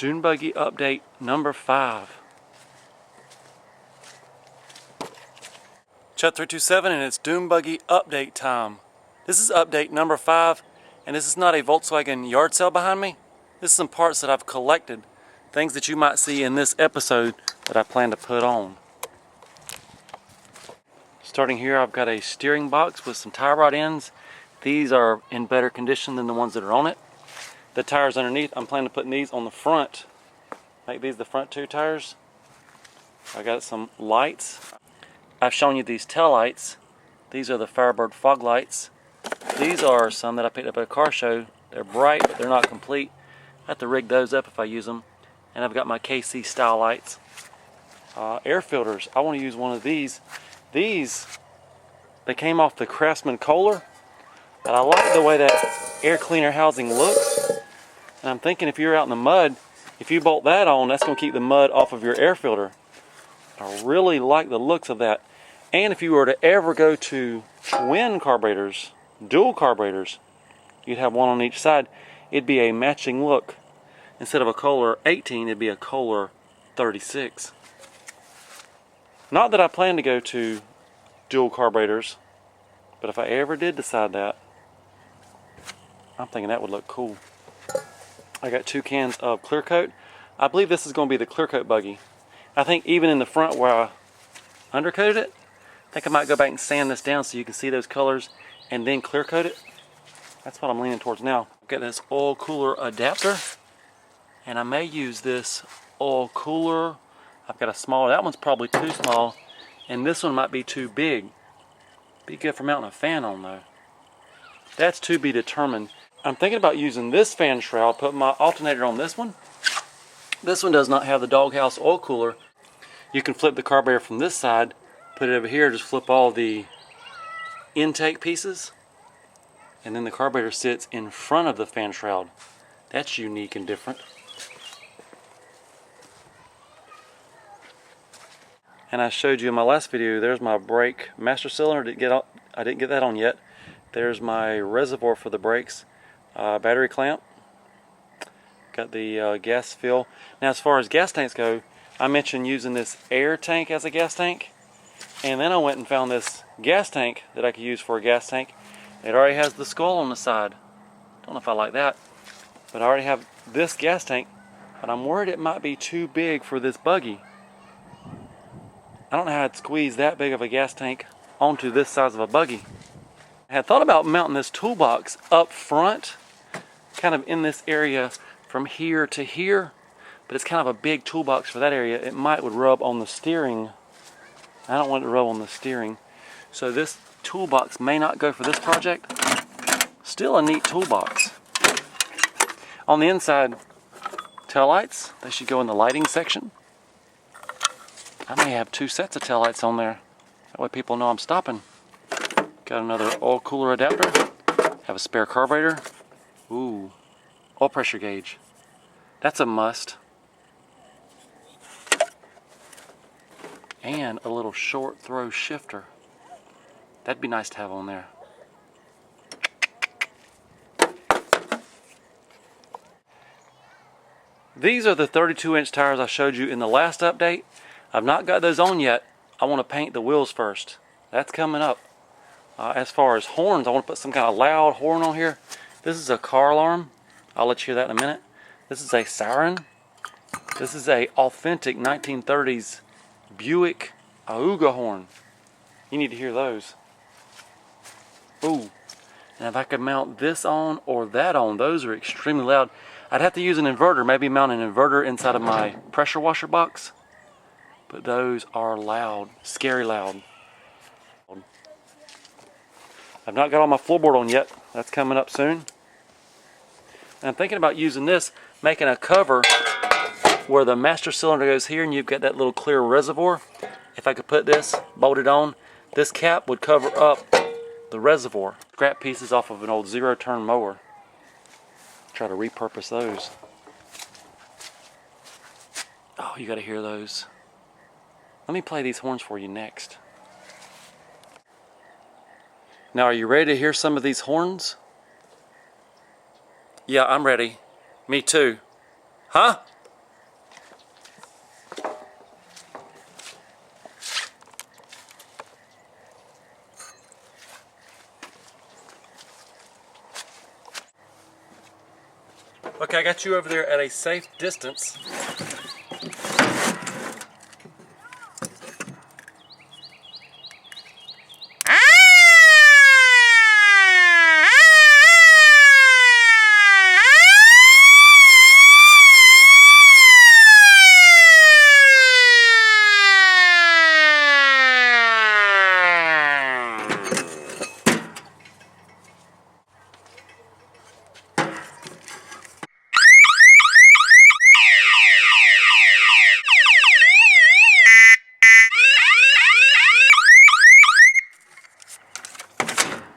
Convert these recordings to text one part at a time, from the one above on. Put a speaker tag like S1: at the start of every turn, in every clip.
S1: Dune Buggy update number 5. Chet 327 and it's Dune Buggy update time. This is update number 5, and this is not a Volkswagen yard sale behind me. This is some parts that I've collected, things that you might see in this episode that I plan to put on. Starting here, I've got a steering box with some tie rod ends. These are in better condition than the ones that are on it. The tires underneath, I'm planning to put these on the front. Make these the front 2 tires. I got some lights. I've shown you these tail lights. These are the Firebird fog lights. These are some that I picked up at a car show. They're bright, but they're not complete. I have to rig those up if I use them. And I've got my KC style lights. Air filters. I want to use one of these. These, they came off the Craftsman Kohler. But I like the way that air cleaner housing looks. And I'm thinking if you're out in the mud, if you bolt that on, that's going to keep the mud off of your air filter. I really like the looks of that. And if you were to ever go to twin carburetors, dual carburetors, you'd have one on each side. It'd be a matching look. Instead of a Kohler 18, it'd be a Kohler 36. Not that I plan to go to dual carburetors, but if I ever did decide that, I'm thinking that would look cool. I got 2 cans of clear coat. I believe this is going to be the clear coat buggy. I think even in the front where I undercoated it, I think I might go back and sand this down so you can see those colors and then clear coat it. That's what I'm leaning towards now. I've got this oil cooler adapter, and I may use this oil cooler. I've got a smaller, that one's probably too small, and this one might be too big. Be good for mounting a fan on though. That's to be determined. I'm thinking about using this fan shroud, put my alternator on this one. This one does not have the doghouse oil cooler. You can flip the carburetor from this side, put it over here, just flip all the intake pieces, and then the carburetor sits in front of the fan shroud. That's unique and different. And I showed you in my last video, there's my brake master cylinder. I didn't get that on yet. There's my reservoir for the brakes. Battery clamp. Got the gas fill. Now as far as gas tanks go, I mentioned using this air tank as a gas tank. And then I went and found this gas tank that I could use for a gas tank. It already has the skull on the side. Don't know if I like that. But I already have this gas tank. But I'm worried it might be too big for this buggy. I don't know how I'd squeeze that big of a gas tank onto this size of a buggy. I had thought about mounting this toolbox up front, kind of in this area from here to here, but it's kind of a big toolbox for that area. It would rub on the steering. I don't want it to rub on the steering. So this toolbox may not go for this project. Still a neat toolbox. On the inside, taillights. They should go in the lighting section. I may have 2 sets of taillights on there. That way people know I'm stopping. Got another oil cooler adapter. Have a spare carburetor. Ooh, oil pressure gauge. That's a must. And a little short throw shifter. That'd be nice to have on there. These are the 32-inch tires I showed you in the last update. I've not got those on yet. I want to paint the wheels first. That's coming up. As far as horns, I want to put some kind of loud horn on here. This is a car alarm. I'll let you hear that in a minute. This is a siren. This is a authentic 1930s Buick Auga horn. You need to hear those. Ooh. And if I could mount this on or that on, those are extremely loud. I'd have to use an inverter, maybe mount an inverter inside of my pressure washer box. But those are loud, scary loud. I've not got all my floorboard on yet. That's coming up soon. And I'm thinking about using this, making a cover where the master cylinder goes here and you've got that little clear reservoir. If I could put this bolted on, this cap would cover up the reservoir. Scrap pieces off of an old 0-turn mower. Try to repurpose those. Oh, you gotta hear those. Let me play these horns for you next. Now, are you ready to hear some of these horns? Yeah, I'm ready. Me too. Huh? Okay, I got you over there at a safe distance.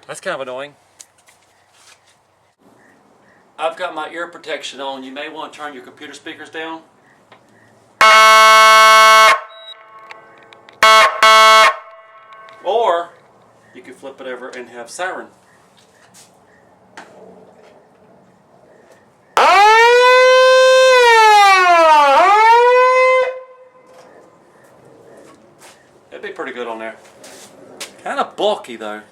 S1: That's kind of annoying. I've got my ear protection on. You may want to turn your computer speakers down. Or you can flip it over and have siren. That'd be pretty good on there. Kind of bulky though.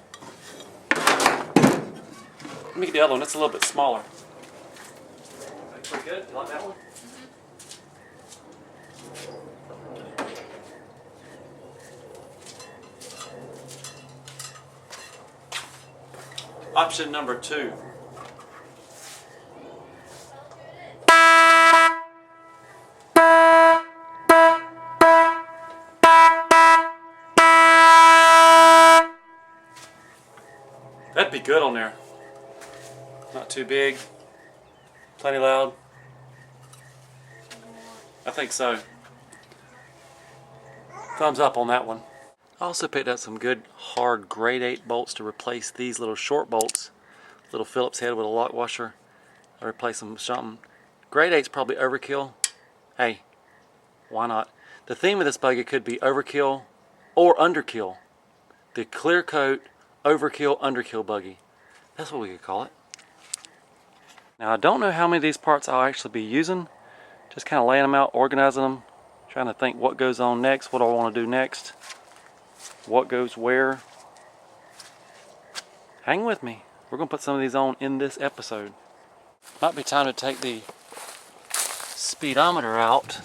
S1: Let me get the other one, it's a little bit smaller. That's pretty good. You like that one? Option number 2. That'd be good on there. Not too big, plenty loud. I think so. Thumbs up on that one. I also picked up some good hard grade 8 bolts to replace these little short bolts. Little Phillips head with a lock washer. I replace them with something. Grade 8's probably overkill. Hey, why not? The theme of this buggy could be overkill or underkill. The clear coat overkill underkill buggy. That's what we could call it. Now I don't know how many of these parts I'll actually be using. Just kind of laying them out, organizing them, trying to think what goes on next, what I want to do next, what goes where. Hang with me. We're going to put some of these on in this episode. Might be time to take the speedometer out.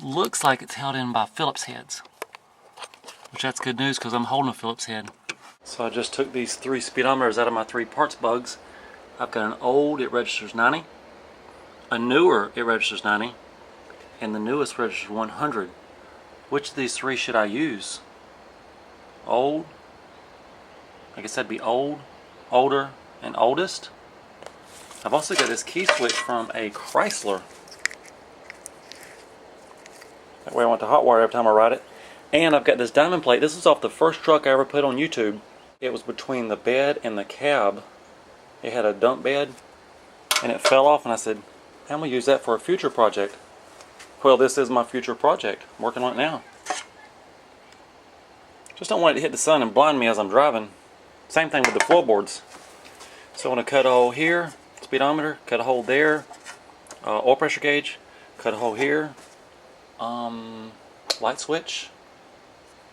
S1: Looks like it's held in by Phillips heads, which that's good news because I'm holding a Phillips head. So I just took these 3 speedometers out of my 3 parts bugs. I've got an old, it registers 90, a newer, it registers 90, and the newest registers 100. Which of these 3 should I use? Old, I guess that'd be old, older, and oldest. I've also got this key switch from a Chrysler. That way I want to hot wire every time I ride it. And I've got this diamond plate. This was off the first truck I ever put on YouTube. It was between the bed and the cab. It had a dump bed and it fell off, and I said, I'm going to use that for a future project. Well, this is my future project. I'm working on it now. Just don't want it to hit the sun and blind me as I'm driving. Same thing with the floorboards. So I'm going to cut a hole here, speedometer, cut a hole there, oil pressure gauge, cut a hole here, light switch,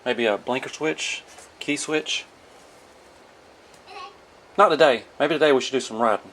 S1: maybe a blinker switch, key switch. Not today. Maybe today we should do some riding.